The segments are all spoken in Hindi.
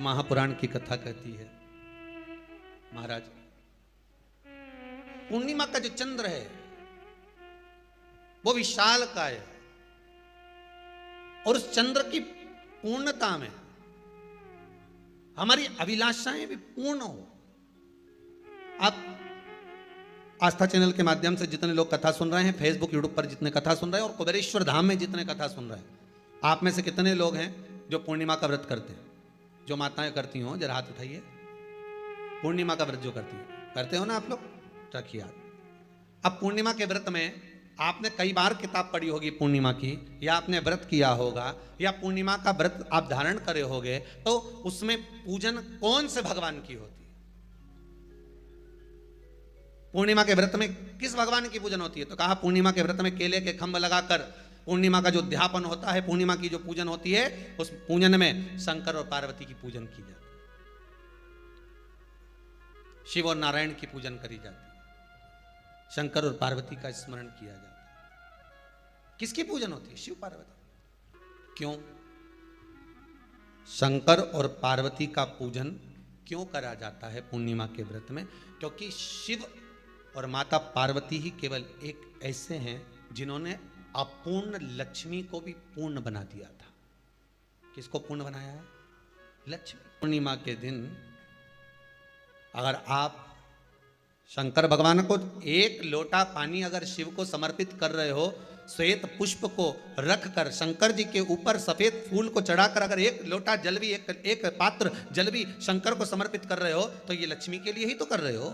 महापुराण की कथा कहती है, महाराज पूर्णिमा का जो चंद्र है वो विशाल काय है और उस चंद्र की पूर्णता में हमारी अभिलाषाएं भी पूर्ण हो। आप आस्था चैनल के माध्यम से जितने लोग कथा सुन रहे हैं, फेसबुक यूट्यूब पर जितने कथा सुन रहे हैं और कुबेरेश्वर धाम में जितने कथा सुन रहे हैं, आप में से कितने लोग हैं जो पूर्णिमा का व्रत करते हैं? जो माताएं करती हो जरा हाथ उठाइए। पूर्णिमा का व्रत जो करती हो, करते हो ना आप लोग? रखिए हाथ। अब पूर्णिमा के व्रत में आपने कई बार किताब पढ़ी होगी पूर्णिमा की, या आपने व्रत किया होगा, या पूर्णिमा का व्रत आप धारण करे होगे, तो उसमें पूजन कौन से भगवान की होती है? पूर्णिमा के व्रत में किस भगवान की पूजन होती है? तो कहा पूर्णिमा के व्रत में केले के खंभ लगाकर पूर्णिमा का जो अध्यापन होता है, पूर्णिमा की जो पूजन होती है, उस पूजन में शंकर और पार्वती की पूजन की जाती है, शिव और नारायण की पूजन करी जाती है, शंकर और पार्वती का स्मरण किया जाता है। किसकी पूजन होती है? शिव पार्वती। क्यों शंकर और पार्वती का पूजन क्यों करा जाता है पूर्णिमा के व्रत में? क्योंकि शिव और माता पार्वती ही केवल एक ऐसे हैं जिन्होंने अपूर्ण लक्ष्मी को भी पूर्ण बना दिया था। किसको पूर्ण बनाया है? लक्ष्मी। पूर्णिमा के दिन अगर आप शंकर भगवान को एक लोटा पानी अगर शिव को समर्पित कर रहे हो, श्वेत पुष्प को रखकर शंकर जी के ऊपर सफेद फूल को चढ़ाकर अगर एक लोटा जल भी, एक पात्र जल भी शंकर को समर्पित कर रहे हो, तो ये लक्ष्मी के लिए ही तो कर रहे हो।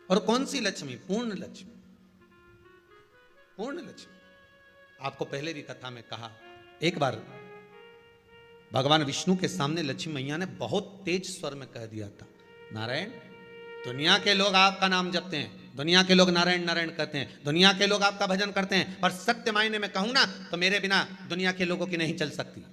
और कौन सी लक्ष्मी? पूर्ण लक्ष्मी। पूर्ण लक्ष्मी। आपको पहले भी कथा में कहा, एक बार भगवान विष्णु के सामने लक्ष्मी मैया ने बहुत तेज स्वर में कह दिया था, नारायण, दुनिया के लोग आपका नाम जपते हैं, दुनिया के लोग नारायण नारायण कहते हैं, दुनिया के लोग आपका भजन करते हैं, पर सत्य मायने में कहूं ना तो मेरे बिना दुनिया के लोगों की नहीं चल सकती,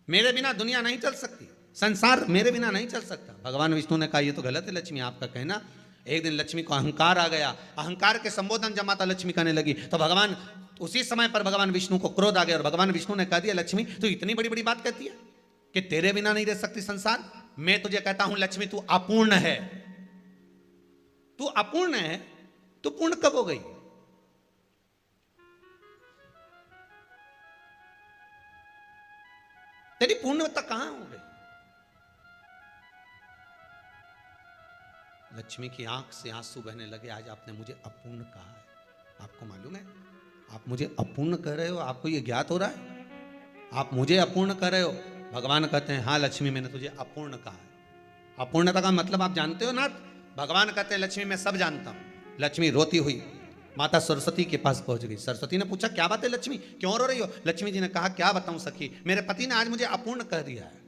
मेरे बिना दुनिया नहीं चल सकती, संसार मेरे बिना नहीं चल सकता। भगवान विष्णु ने कहा ये तो गलत है लक्ष्मी आपका कहना। एक दिन लक्ष्मी को अहंकार आ गया, अहंकार के संबोधन जब माता लक्ष्मी करने लगी तो भगवान उसी समय पर भगवान विष्णु को क्रोध आ गया और भगवान विष्णु ने कह दिया, लक्ष्मी तू इतनी बड़ी बड़ी बात कहती है कि तेरे बिना नहीं रह सकती संसार? मैं तुझे कहता हूं लक्ष्मी तू अपूर्ण है, तू अपूर्ण है, तू पूर्ण कब हो गई? तेरी पूर्णता कहां हो गई? लक्ष्मी की आंख से आंसू बहने लगे। आज आपने मुझे अपूर्ण कहा है, आपको मालूम है आप मुझे अपूर्ण कह रहे हो? आपको ये ज्ञात हो रहा है आप मुझे अपूर्ण कह रहे हो? भगवान कहते हैं हाँ लक्ष्मी मैंने तुझे अपूर्ण कहा है। अपूर्णता का मतलब आप जानते हो ना? भगवान कहते हैं लक्ष्मी मैं सब जानता हूं। लक्ष्मी रोती हुई माता सरस्वती के पास पहुंच गई। सरस्वती ने पूछा क्या बात है लक्ष्मी, क्यों रो रही हो? लक्ष्मी जी ने कहा क्या बताऊं सखी, मेरे पति ने आज मुझे अपूर्ण कह दिया है।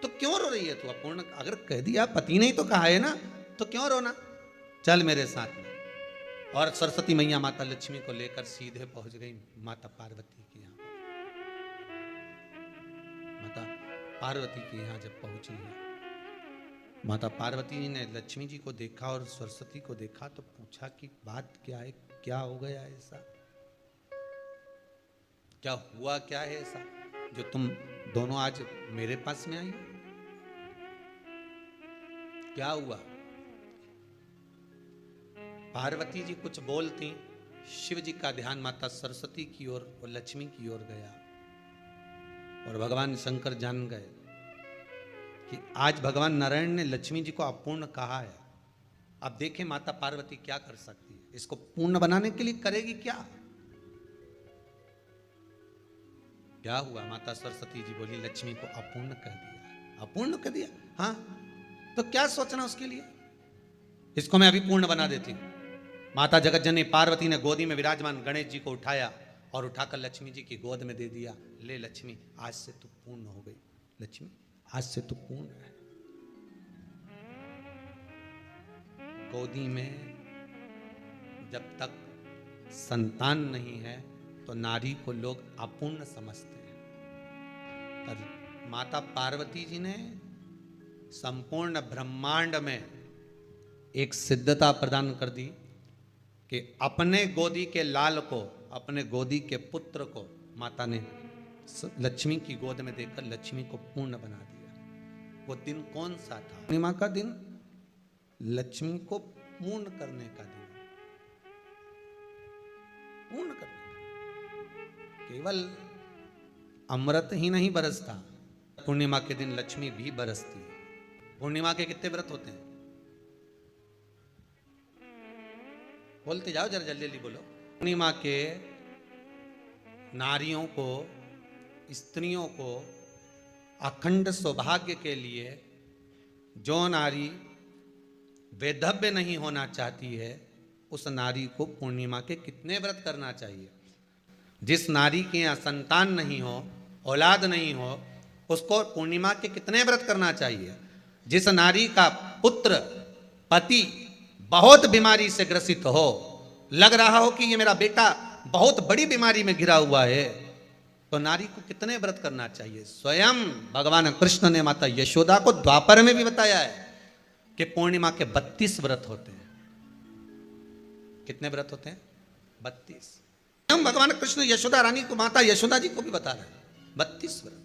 तो क्यों रो रही है तू? अपूर्ण अगर कह दिया, पति ने ही तो कहा है ना, तो क्यों रोना? चल मेरे साथ में। और सरस्वती मैया माता लक्ष्मी को लेकर सीधे पहुंच गई माता पार्वती के यहाँ। माता पार्वती के यहाँ जब पहुंची है, माता पार्वती जी ने लक्ष्मी जी को देखा और सरस्वती को देखा तो पूछा कि बात क्या है, क्या हो गया ऐसा, क्या हुआ, क्या है ऐसा जो तुम दोनों आज मेरे पास में आई? क्या हुआ? पार्वती जी कुछ बोलती, शिव जी का ध्यान माता सरस्वती की ओर और लक्ष्मी की ओर गया और भगवान शंकर जान गए कि आज भगवान नारायण ने लक्ष्मी जी को अपूर्ण कहा है। अब देखें माता पार्वती क्या कर सकती है, इसको पूर्ण बनाने के लिए करेगी क्या? क्या हुआ? माता सरस्वती जी बोली लक्ष्मी को अपूर्ण कह दिया। अपूर्ण कह दिया? हाँ, तो क्या सोचना उसके लिए, इसको मैं अभी पूर्ण बना देती हूं। माता जगत जननी पार्वती ने गोदी में विराजमान गणेश जी को उठाया और उठाकर लक्ष्मी जी की गोद में दे दिया। ले लक्ष्मी, आज से तू पूर्ण हो गई। लक्ष्मी आज से तू पूर्ण है। गोदी में जब तक संतान नहीं है तो नारी को लोग अपूर्ण समझते हैं, पर माता पार्वती जी ने संपूर्ण ब्रह्मांड में एक सिद्धता प्रदान कर दी कि अपने गोदी के लाल को, अपने गोदी के पुत्र को माता ने लक्ष्मी की गोद में देखकर लक्ष्मी को पूर्ण बना दिया। वो दिन कौन सा था? पूर्णिमा का दिन, लक्ष्मी को पूर्ण करने का दिन, पूर्ण करने का। केवल अमृत ही नहीं बरसता, पूर्णिमा के दिन लक्ष्मी भी बरसती है। पूर्णिमा के कितने व्रत होते हैं? बोलते जाओ, जरा जल्दी जल्दी बोलो। पूर्णिमा के नारियों को, स्त्रियों को अखंड सौभाग्य के लिए, जो नारी वैधव्य नहीं होना चाहती है, उस नारी को पूर्णिमा के कितने व्रत करना चाहिए? जिस नारी के यहाँ संतान नहीं हो, औलाद नहीं हो, उसको पूर्णिमा के कितने व्रत करना चाहिए? जिस नारी का पुत्र, पति बहुत बीमारी से ग्रसित हो, लग रहा हो कि ये मेरा बेटा बहुत बड़ी बीमारी में घिरा हुआ है, तो नारी को कितने व्रत करना चाहिए? स्वयं भगवान कृष्ण ने माता यशोदा को द्वापर में भी बताया है कि पूर्णिमा के 32 व्रत होते हैं। कितने व्रत होते हैं? 32। हम भगवान कृष्ण यशोदा रानी को, माता यशोदा जी को भी बता रहे हैं 32 व्रत।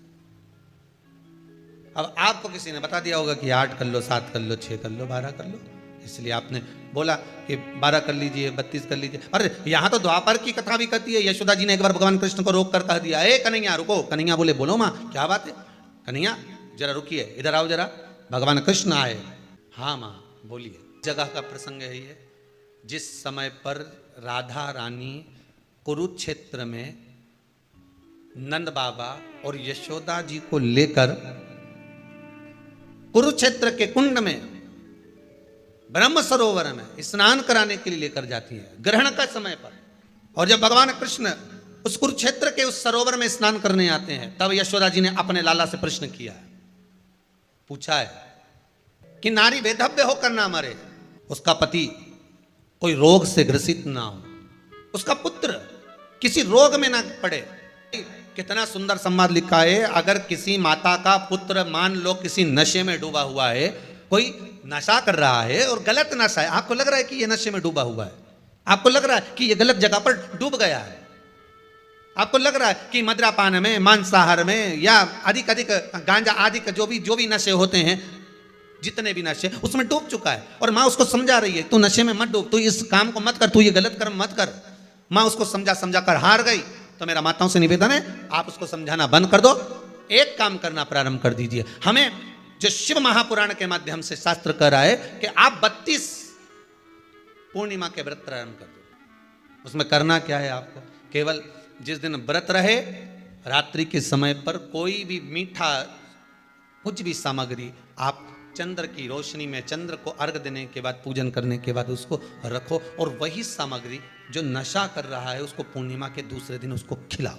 अब आपको किसी ने बता दिया होगा कि 8 कर लो, 7 कर लो, 6 कर लो, 12 कर लो, इसलिए आपने बोला कि 12 कर लीजिए, 32 कर लीजिए। अरे यहां तो द्वापर की कथा भी कहती है। यशोदा जी ने एक बार भगवान कृष्ण को रोक कर कह दिया, ए कन्हैया रुको। कन्हैया बोले, बोलो माँ क्या बात है? कन्हैया जरा रुकिए, इधर आओ जरा। भगवान कृष्ण आए। हाँ माँ बोलिए। जगह का प्रसंग है ये, जिस समय पर राधा रानी कुरुक्षेत्र में नंद बाबा और यशोदा जी को लेकर कुरुक्षेत्र के कुंड में, ब्रह्म सरोवर में स्नान कराने के लिए लेकर जाती है, ग्रहण का समय पर। और जब भगवान कृष्ण उस कुरुक्षेत्र के उस सरोवर में स्नान करने आते हैं, तब यशोदा जी ने अपने लाला से प्रश्न किया है, पूछा है कि नारी वैधव्य होकर ना मरे, उसका पति कोई रोग से ग्रसित ना हो, उसका पुत्र किसी रोग में ना पड़े। कितना सुंदर संवाद लिखा है। अगर किसी माता का पुत्र मान लो किसी नशे में डूबा हुआ है, कोई नशा कर रहा है और गलत नशा है, आपको लग रहा है कि ये नशे में डूबा हुआ है, आपको लग रहा है कि ये गलत जगह पर डूब गया है, आपको लग रहा है कि मदिरापान में, मांसाहार में या अधिक अधिक गांजा आदि का जो भी नशे होते हैं, जितने भी नशे, उसमें डूब चुका है। और माँ उसको समझा रही है, तू नशे में मत डूब, तू इस काम को मत कर, तू ये गलत कर्म मत कर। माँ उसको समझा कर हार गई। तो मेरा माताओं से निवेदन है, आप उसको समझाना बंद कर दो, एक काम करना प्रारंभ कर दीजिए। हमें जो शिव महापुराण के माध्यम से शास्त्र कह रहा है कि आप 32 पूर्णिमा के व्रत प्रारंभ कर दो। उसमें करना क्या है आपको? केवल जिस दिन व्रत रहे, रात्रि के समय पर कोई भी मीठा, कुछ भी सामग्री आप चंद्र की रोशनी में, चंद्र को अर्घ देने के बाद, पूजन करने के बाद उसको रखो, और वही सामग्री जो नशा कर रहा है उसको पूर्णिमा के दूसरे दिन उसको खिलाओ।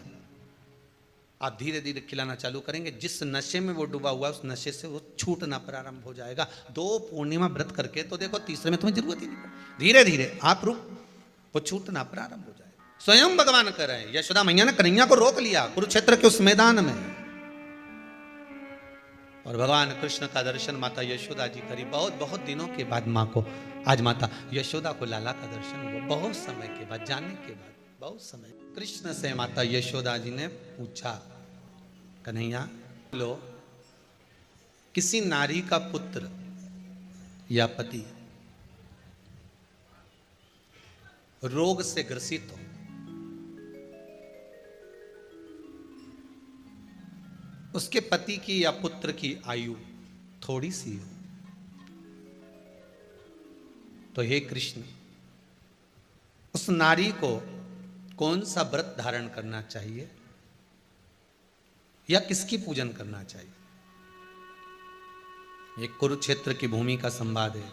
आप धीरे धीरे खिलाना चालू करेंगे, जिस नशे में वो डूबा हुआ है उस नशे से वो छूटना प्रारंभ हो जाएगा। 2 पूर्णिमा व्रत करके तो देखो, तीसरे में तुम्हें जरूरत ही नहीं पड़ेगी। धीरे धीरे आप वो छूटना प्रारंभ हो जाएगा। स्वयं भगवान कर रहे हैं। यशोदा मैया ने कन्हैया को रोक लिया कुरुक्षेत्र के उस मैदान में, और भगवान कृष्ण का दर्शन माता यशोदा जी करी। बहुत बहुत दिनों के बाद माँ को, आज माता यशोदा को लाला का दर्शन हुआ, बहुत समय के बाद, जाने के बाद बहुत समय। कृष्ण से माता यशोदा जी ने पूछा, कन्हैया लो, किसी नारी का पुत्र या पति रोग से ग्रसित हो, उसके पति की या पुत्र की आयु थोड़ी सी हो, तो हे कृष्ण, उस नारी को कौन सा व्रत धारण करना चाहिए या किसकी पूजन करना चाहिए? ये कुरुक्षेत्र की भूमि का संवाद है।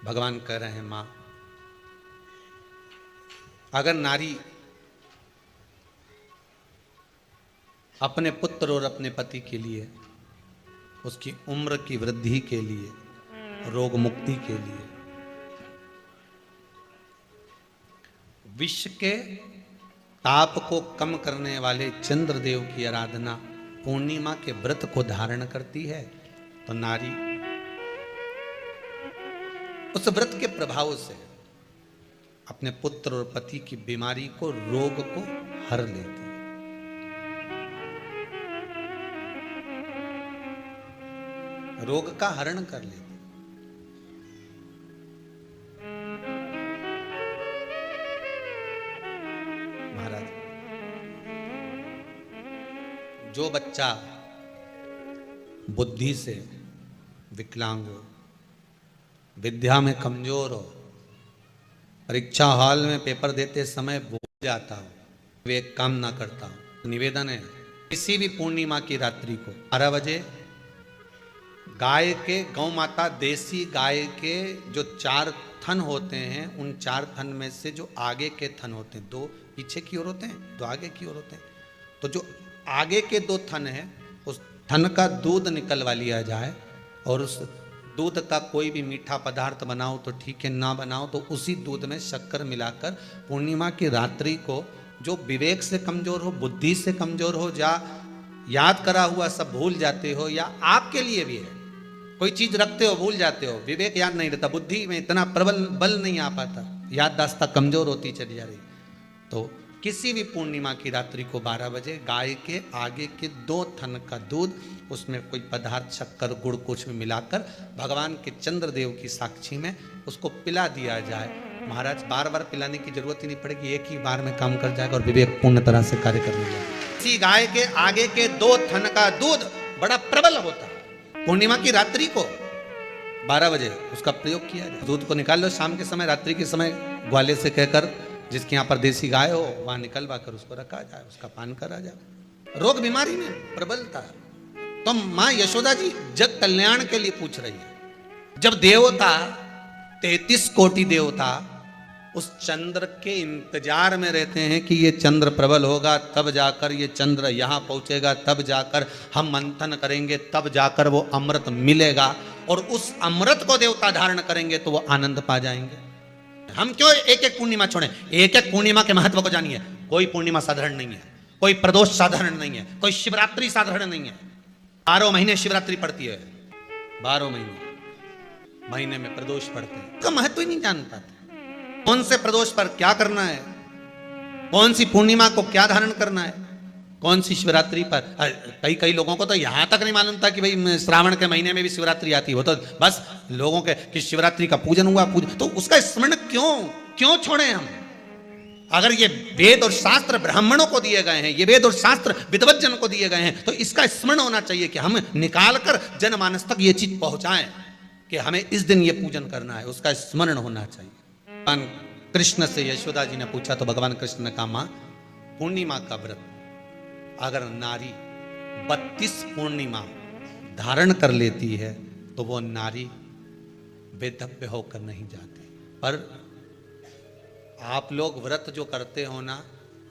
भगवान कह रहे हैं, मां, अगर नारी अपने पुत्र और अपने पति के लिए, उसकी उम्र की वृद्धि के लिए, रोग मुक्ति के लिए, विश्व के ताप को कम करने वाले चंद्रदेव की आराधना, पूर्णिमा के व्रत को धारण करती है, तो नारी उस व्रत के प्रभाव से अपने पुत्र और पति की बीमारी को, रोग को हर लेती है। रोग का हरण कर लेती। महाराज, जो बच्चा बुद्धि से विकलांग हो, विद्या में कमजोर हो, परीक्षा हॉल में पेपर देते समय भूल जाता हो, वे काम ना करता हो, निवेदन है किसी भी पूर्णिमा की रात्रि को 12 बजे गाय के, गौ माता देसी गाय के जो 4 थन होते हैं, उन 4 थन में से जो आगे के थन होते हैं, 2 पीछे की ओर होते हैं, 2 आगे की ओर होते हैं, तो जो आगे के 2 थन हैं, उस थन का दूध निकलवा लिया जाए और उस दूध का कोई भी मीठा पदार्थ बनाओ तो ठीक है, ना बनाओ तो उसी दूध में शक्कर मिलाकर पूर्णिमा की रात्रि को, जो विवेक से कमजोर हो, बुद्धि से कमजोर हो, या याद करा हुआ सब भूल जाते हो, या आपके लिए भी है कोई चीज रखते हो भूल जाते हो, विवेक याद नहीं रहता, बुद्धि में इतना प्रबल बल नहीं आ पाता, याददाश्त कमजोर होती चली जा रही, तो किसी भी पूर्णिमा की रात्रि को 12 बजे गाय के आगे के 2 थन का दूध, उसमें कोई पदार्थ, शक्कर, गुड़ कुछ भी मिलाकर भगवान के चंद्रदेव की साक्षी में उसको पिला दिया जाए। महाराज, बार बार पिलाने की जरूरत ही नहीं पड़ेगी, एक ही बार में काम कर जाएगा और विवेक पूर्ण तरह से कार्य करने लगेगा। इसी गाय के आगे के 2 थन का दूध बड़ा प्रबल होता है। पूर्णिमा की रात्रि को 12 बजे उसका प्रयोग किया जाए। दूध को निकाल लो शाम के समय, रात्रि के समय ग्वाले से कहकर, जिसके यहाँ पर देसी गाय हो वहां निकलवा कर उसको रखा जाए, उसका पान करा जाए। रोग बीमारी में प्रबलता, तो मां यशोदा जी जग कल्याण के लिए पूछ रही है। जब देवता 33 कोटि देवता उस चंद्र के इंतजार में रहते हैं कि ये चंद्र प्रबल होगा, तब जाकर ये चंद्र यहां पहुंचेगा, तब जाकर हम मंथन करेंगे, तब जाकर वो अमृत मिलेगा, और उस अमृत को देवता धारण करेंगे तो वो आनंद पा जाएंगे। हम क्यों एक एक पूर्णिमा छोड़ें? एक एक पूर्णिमा के महत्व को जानिए। कोई पूर्णिमा साधारण नहीं है, कोई प्रदोष साधारण नहीं है, कोई शिवरात्रि साधारण नहीं है। 12 महीने शिवरात्रि पड़ती है, 12 महीने में प्रदोष पड़ते हैं, उसका महत्व ही नहीं जान पाते। कौन से प्रदोष पर क्या करना है, कौन सी पूर्णिमा को क्या धारण करना है, कौन सी शिवरात्रि पर। कई लोगों को तो यहां तक नहीं मालूम था कि भाई श्रावण के महीने में भी शिवरात्रि आती है। वो तो बस लोगों के कि शिवरात्रि का पूजन हुआ, तो उसका स्मरण क्यों छोड़े हम? अगर ये वेद और शास्त्र ब्राह्मणों को दिए गए हैं, ये वेद और शास्त्र विद्वज्जन को दिए गए हैं, तो इसका स्मरण होना चाहिए कि हम निकाल कर जनमानस तक ये चीज पहुंचाएं कि हमें इस दिन ये पूजन करना है, उसका स्मरण होना चाहिए। भगवान कृष्ण से यशोदा जी ने पूछा तो भगवान कृष्ण ने कहा, मां, पूर्णिमा का व्रत अगर नारी 32 पूर्णिमा धारण कर लेती है तो वो नारी वेदव्य होकर नहीं जाती। पर आप लोग व्रत जो करते हो ना,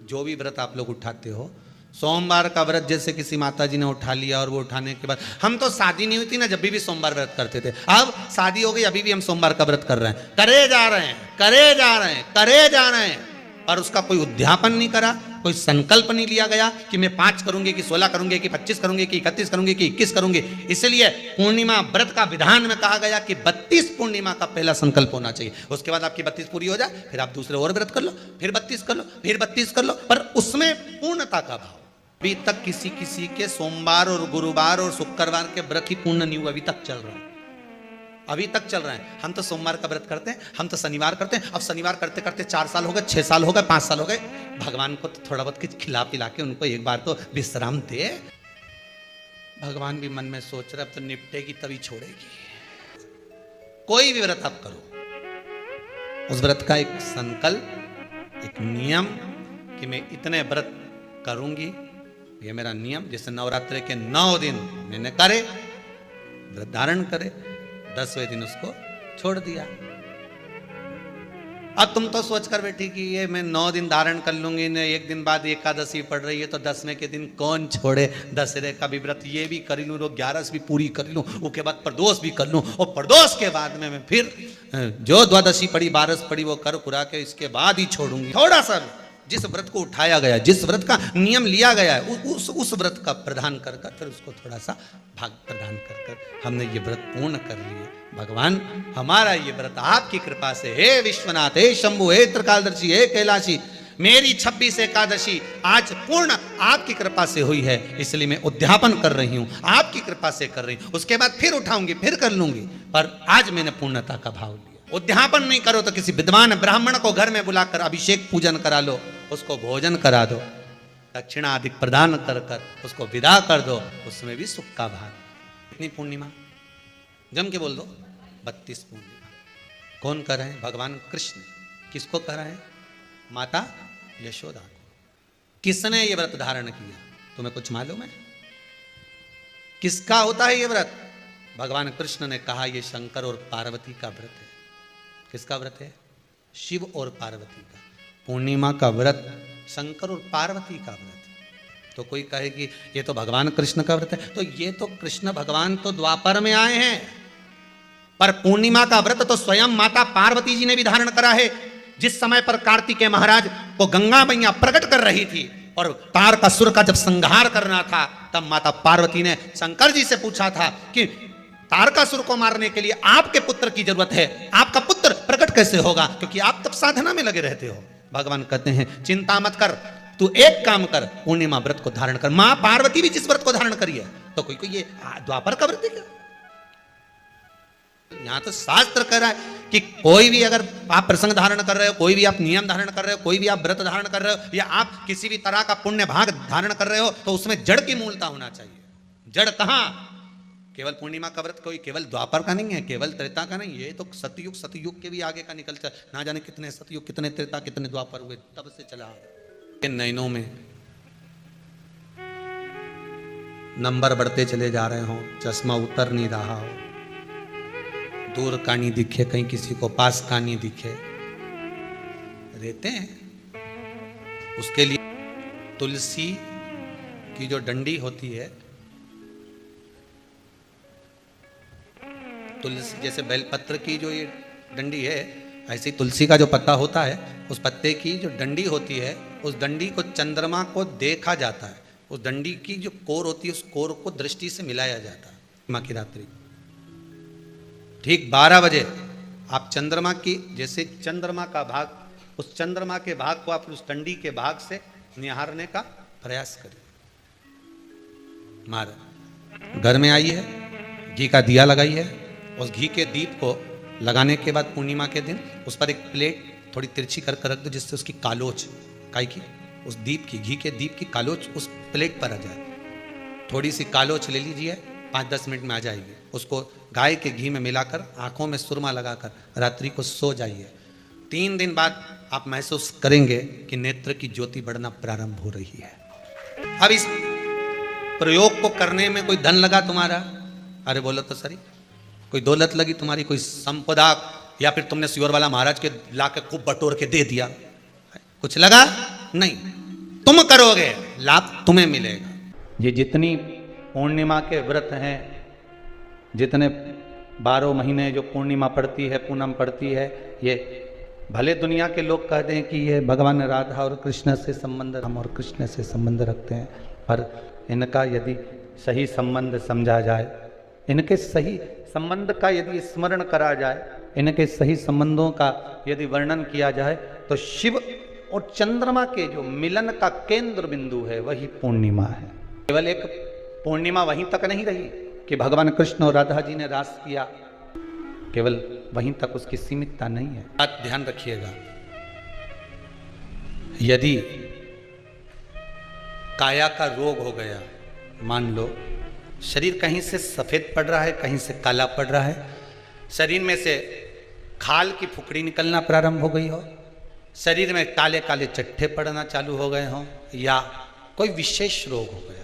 जो भी व्रत आप लोग उठाते हो, सोमवार का व्रत जैसे किसी माता जी ने उठा लिया और वो उठाने के बाद, हम तो शादी नहीं हुई थी ना जब भी सोमवार व्रत करते थे, अब शादी हो गई अभी भी हम सोमवार का व्रत कर रहे हैं, करे जा रहे हैं, और उसका कोई उद्यापन नहीं करा, कोई संकल्प नहीं लिया गया कि मैं 5 करूंगी कि 16 करूंगी कि 25 करूंगी कि 31 करूंगी कि 21 करूंगी। इसलिए पूर्णिमा व्रत का विधान में कहा गया कि 32 पूर्णिमा का पहला संकल्प होना चाहिए। उसके बाद आपकी 32 पूरी हो जाए, फिर आप दूसरे और व्रत कर लो, फिर 32 कर लो, फिर 32 कर लो, पर उसमें पूर्णता का भाव। अभी तक किसी के सोमवार और गुरुवार और शुक्रवार के व्रत ही पूर्ण नहीं हुआ, अभी तक चल रहा है, अभी तक चल रहा है। हम तो सोमवार का व्रत करते हैं, हम तो शनिवार करते हैं, अब शनिवार करते करते 4 साल हो गए, 6 साल हो गए, 5 साल हो गए। भगवान को तो थोड़ा बहुत कुछ खिला पिला के उनको एक बार तो विश्राम दे। भगवान भी मन में सोच रहे अब तो निपटेगी तभी छोड़ेगी। कोई भी व्रत आप करो, उस व्रत का एक संकल्प, एक नियम कि मैं इतने व्रत करूंगी, ये मेरा नियम। जैसे नवरात्रि के 9 दिन मैंने करे, व्रत धारण करे, 10वें दिन उसको छोड़ दिया। अब तुम तो सोच कर बैठी कि ये मैं 9 दिन धारण कर लूंगी, ने 1 दिन बाद एकादशी पड़ रही है तो 10वें के दिन कौन छोड़े, दशहरे का भी व्रत ये भी कर लूँ, 11 भी पूरी कर लूँ, उसके बाद प्रदोष भी कर लूँ, और प्रदोष के बाद में मैं फिर जो द्वादशी पड़ी, 12 पड़ी वो कर कुरा के इसके बाद ही छोड़ूंगी। थोड़ा सा जिस व्रत को उठाया गया, जिस व्रत का नियम लिया गया है, उस व्रत का प्रदान कर कर फिर उसको थोड़ा सा भाग प्रदान कर कर हमने ये व्रत पूर्ण कर लिए। भगवान हमारा ये व्रत आपकी कृपा से, हे विश्वनाथ, हे शंभु, हे त्रिकालदर्शी, हे कैलाशी, मेरी 26 एकादशी आज पूर्ण आपकी कृपा से हुई है, इसलिए मैं उद्यापन कर रही हूं, आपकी कृपा से कर रही हूं। उसके बाद फिर उठाऊंगी, फिर कर लूंगी, पर आज मैंने पूर्णता का भाव लिया। उद्यापन नहीं करो तो किसी विद्वान ब्राह्मण को घर में बुलाकर अभिषेक पूजन करा लो, उसको भोजन करा दो, दक्षिणा आदि प्रदान कर कर उसको विदा कर दो, उसमें भी सुख का भाग। कितनी पूर्णिमा जम के बोल दो, 32 पूर्णिमा। कौन कर रहे हैं? भगवान कृष्ण। किसको कर रहे हैं? माता यशोदा को। किसने ये व्रत धारण किया? तुम्हें कुछ मालूम है किसका होता है ये व्रत? भगवान कृष्ण ने कहा ये शंकर और पार्वती का व्रत है। किसका व्रत है? शिव और पार्वती का। पूर्णिमा का व्रत शंकर और पार्वती का व्रत। तो कोई कहे कि ये तो भगवान कृष्ण का व्रत है, तो ये तो कृष्ण भगवान तो द्वापर में आए हैं, पर पूर्णिमा का व्रत तो स्वयं माता पार्वती जी ने भी धारण करा है। जिस समय पर कार्तिकेय महाराज को गंगा मैया प्रकट कर रही थी और तारकासुर का जब संहार करना था, तब माता पार्वती ने शंकर जी से पूछा था कि तारकासुर को मारने के लिए आपके पुत्र की जरूरत है, आपका पुत्र प्रकट कैसे होगा, क्योंकि आप तब साधना में लगे रहते हो। भगवान कहते हैं चिंता मत कर, तू एक काम कर, पूर्णिमा व्रत को धारण कर। मां पार्वती भी जिस व्रत को धारण करी है, तो कोई ये द्वापर का व्रत है क्या? यहां तो शास्त्र कह रहा है कि कोई भी अगर आप प्रसंग धारण कर रहे हो, कोई भी आप नियम धारण कर रहे हो, कोई भी आप व्रत धारण कर रहे हो, या आप किसी भी तरह का पुण्य भाग धारण कर रहे हो, तो उसमें जड़ की मूलता होना चाहिए। जड़ कहां? केवल पूर्णिमा का व्रत कोई केवल द्वापर का नहीं है, केवल त्रेता का नहीं, ये तो सतयुग के भी आगे का निकलता है। ना जाने कितने सतयुग, कितने त्रेता, कितने द्वापर हुए, तब से चला। नैनों में नंबर बढ़ते चले जा रहे हो, चश्मा उतर नहीं रहा हो, दूर का नहीं दिखे, कहीं किसी को पास का नहीं दिखे, रहते हैं। उसके लिए तुलसी की जो डंडी होती है, तुलसी जैसे बेलपत्र की जो ये डंडी है, ऐसे ही तुलसी का जो पत्ता होता है, उस पत्ते की जो डंडी होती है, उस डंडी को चंद्रमा को देखा जाता है। उस डंडी की जो कोर होती है, उस कोर को दृष्टि से मिलाया जाता है। माँ की रात्रि ठीक 12 बजे आप चंद्रमा की, जैसे चंद्रमा का भाग, उस चंद्रमा के भाग को आप उस डंडी के भाग से निहारने का प्रयास करें। मार घर में आई है, घी का दिया लगाई है, उस घी के दीप को लगाने के बाद पूर्णिमा के दिन उस पर एक प्लेट थोड़ी तिरछी कर रख दो, जिससे उसकी कालोच, काई की, उस दीप की, घी के दीप की कालोच उस प्लेट पर आ जाए। थोड़ी सी कालोच ले लीजिए, 5-10 मिनट में आ जाएगी। उसको गाय के घी में मिलाकर आंखों में सुरमा लगाकर रात्रि को सो जाइए। 3 दिन बाद आप महसूस करेंगे कि नेत्र की ज्योति बढ़ना प्रारंभ हो रही है। अब इस प्रयोग को करने में कोई धन लगा तुम्हारा? अरे बोलो तो सही। कोई दौलत लगी तुम्हारी, कोई संपदा, या फिर तुमने सियोर वाला महाराज के लाके खूब बटोर के दे दिया, कुछ लगा? नहीं। तुम करोगे, लाभ तुम्हें मिलेगा। ये जितनी पूर्णिमा के व्रत हैं, जितने 12 महीने जो पूर्णिमा पड़ती है, पूनम पड़ती है, ये भले दुनिया के लोग कहते हैं कि ये भगवान राधा और कृष्ण से संबंध, हम और कृष्ण से संबंध रखते हैं, पर इनका यदि सही संबंध समझा जाए, इनके सही संबंध का यदि स्मरण करा जाए, इनके सही संबंधों का यदि वर्णन किया जाए, तो शिव और चंद्रमा के जो मिलन का केंद्र बिंदु है वही पूर्णिमा है। केवल एक पूर्णिमा वहीं तक नहीं रही कि भगवान कृष्ण और राधा जी ने रास किया, केवल वहीं तक उसकी सीमितता नहीं है। बात ध्यान रखिएगा, यदि काया का रोग हो गया, मान लो शरीर कहीं से सफेद पड़ रहा है, कहीं से काला पड़ रहा है, शरीर में से खाल की फुकड़ी निकलना प्रारंभ हो गई हो, शरीर में काले काले चट्टे पड़ना चालू हो गए हों, या कोई विशेष रोग हो गया,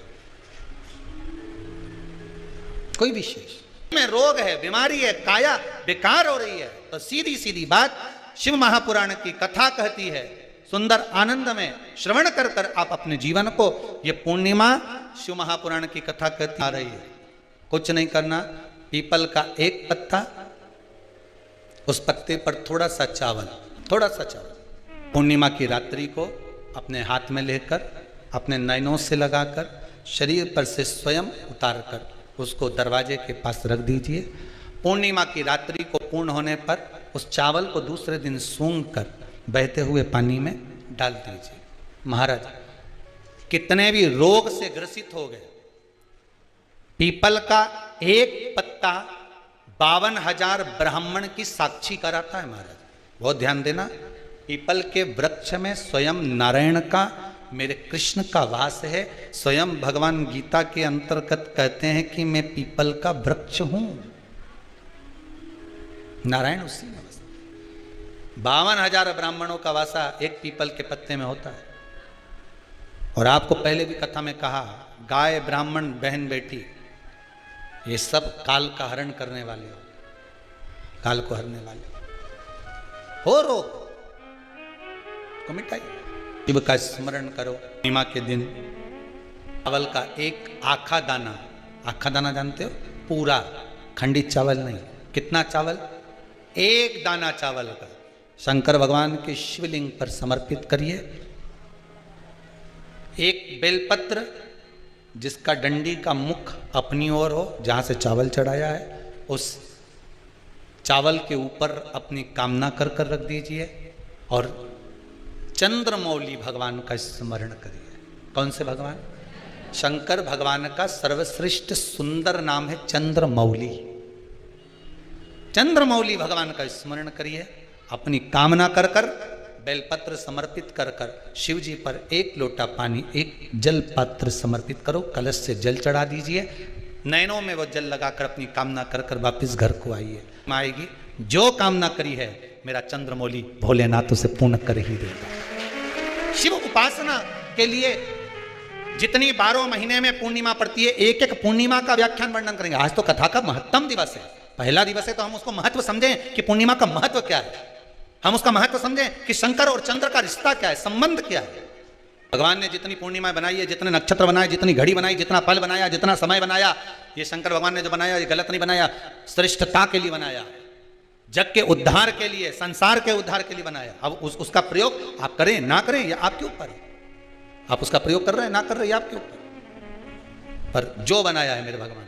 कोई विशेष में रोग है, बीमारी है, काया बेकार हो रही है, तो सीधी सीधी बात शिव महापुराण की कथा कहती है, सुंदर आनंद में श्रवण कर कर आप अपने जीवन को, ये पूर्णिमा शिव महापुराण की कथा कहती आ रही है। कुछ नहीं करना, पीपल का एक पत्ता, उस पत्ते पर थोड़ा सा चावल, पूर्णिमा की रात्रि को अपने हाथ में लेकर, अपने नयनों से लगाकर, शरीर पर से स्वयं उतार कर उसको दरवाजे के पास रख दीजिए। पूर्णिमा की रात्रि को पूर्ण होने पर उस चावल को दूसरे दिन सूंघ कर बहते हुए पानी में डाल दीजिए। महाराज कितने भी रोग से ग्रसित हो गए, पीपल का एक पत्ता 52,000 ब्राह्मण की साक्षी कराता है। महाराज बहुत ध्यान देना, पीपल के वृक्ष में स्वयं नारायण का, मेरे कृष्ण का वास है। स्वयं भगवान गीता के अंतर्गत कहते हैं कि मैं पीपल का वृक्ष हूं, नारायण उसी में बसता। 52,000 ब्राह्मणों का वासा एक पीपल के पत्ते में होता है। और आपको पहले भी कथा में कहा, गाय, ब्राह्मण, बहन, बेटी, ये सब काल का हरण करने वाले हो, काल को हरने वाले हो। रोग को मिटाइए, शिव का स्मरण करो। पूर्णिमा के दिन चावल का एक आखा दाना, आखा दाना जानते हो, पूरा खंडित चावल नहीं, कितना चावल, एक दाना चावल का शंकर भगवान के शिवलिंग पर समर्पित करिए। एक बेलपत्र जिसका डंडी का मुख अपनी ओर हो, जहां से चावल चढ़ाया है, उस चावल के ऊपर अपनी कामना कर कर रख दीजिए और चंद्रमौली भगवान का स्मरण करिए। कौन से भगवान? शंकर भगवान का सर्वश्रेष्ठ सुंदर नाम है चंद्रमौली। चंद्रमौली भगवान का स्मरण करिए, अपनी कामना कर कर बेलपत्र समर्पित कर कर शिव जी पर एक लोटा पानी, एक जल पात्र समर्पित करो, कलश से जल चढ़ा दीजिए, नैनों में वो जल लगाकर अपनी कामना कर कर वापिस घर को आइए। आएगी जो कामना करी है मेरा चंद्रमौली भोलेनाथ उसे पूर्ण कर ही देगा। शिव उपासना के लिए जितनी 12 महीने में पूर्णिमा पड़ती है, एक एक पूर्णिमा का व्याख्यान वर्णन करेंगे। आज तो कथा का महत्तम दिवस है, पहला दिवस है, तो हम उसको महत्व समझें कि पूर्णिमा का महत्व क्या है, हम उसका महत्व समझें कि शंकर और चंद्र का रिश्ता क्या है, संबंध क्या है। भगवान ने जितनी पूर्णिमा बनाई है, जितने नक्षत्र बनाए, जितनी घड़ी बनाई, जितना पल बनाया, जितना समय बनाया, ये शंकर भगवान ने जो बनाया ये गलत नहीं बनाया, श्रेष्ठता के लिए बनाया, जग के उद्धार के लिए, संसार के उद्धार के लिए बनाया। अब उसका प्रयोग आप करें ना करें ये आपके ऊपर है, आप उसका प्रयोग कर रहे हैं ना कर रहे हैं ये आपके ऊपर, पर जो बनाया है मेरे भगवान